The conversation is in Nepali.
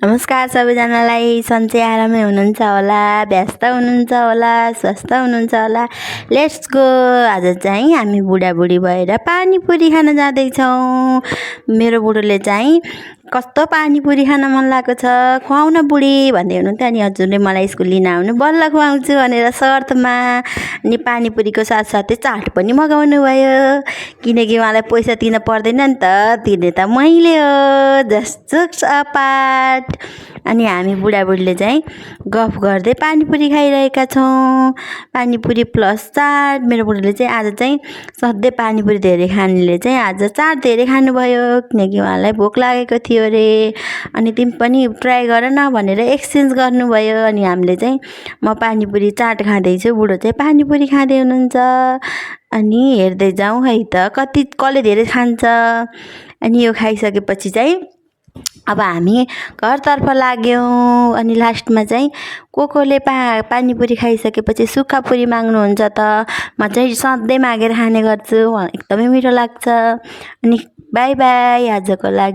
नमस्कार सबैजनालाई। सन्चै आरामै हुनुहुन्छ होला, व्यस्त हुनुहुन्छ होला, स्वस्थ हुनुहुन्छ होला। Let's go. आज चाहिँ हामी बुढाबुढी भएर पानीपुरी खान जाँदैछौँ। मेरो बुढोले चाहिँ कस्तो पानीपुरी खान मन लागेको छ, खुवाउ न बुढी भन्दै हुनुहुन्थ्यो। अनि हजुरले मलाई स्कुल लिन आउनु, बल्ल खुवाउँछु भनेर शर्तमा। अनि पानीपुरीको साथसाथै चाट पनि मगाउनु भयो, किनकि उहाँलाई पैसा तिर्न पर्दैन नि त, तिर्ने त मैले हो। Just apart. अनि हामी बुढाबुढीले चाहिँ गफ गर्दै पानीपुरी खाइरहेका छौँ। पानीपुरी प्लस चाट। मेरो बुढोले चाहिँ आज चाहिँ सधैँ पानीपुरी धेरै खानेले चाहिँ आज चाट धेरै खानुभयो, किनकि उहाँलाई भोक लागेको थियो अरे। अनि तिमी पनि ट्राई गर न भनेर एक्सचेन्ज गर्नुभयो। अनि हामीले चाहिँ म पानीपुरी चाट खाँदैछु, बुढो चाहिँ पानीपुरी खाँदै हुनुहुन्छ। अनि हेर्दै जाउँ है त कसले धेरै खान्छ। अनि यो खाइसकेपछि चाहिँ अब हामी घरतर्फ लाग्यौँ। अनि लास्टमा चाहिँ कोले पानीपुरी खाइसकेपछि सुक्खापुरी माग्नुहुन्छ त, म चाहिँ सधैँ मागेर खाने गर्छु, एकदमै मिठो लाग्छ। अनि बाई बाई आजको लागि।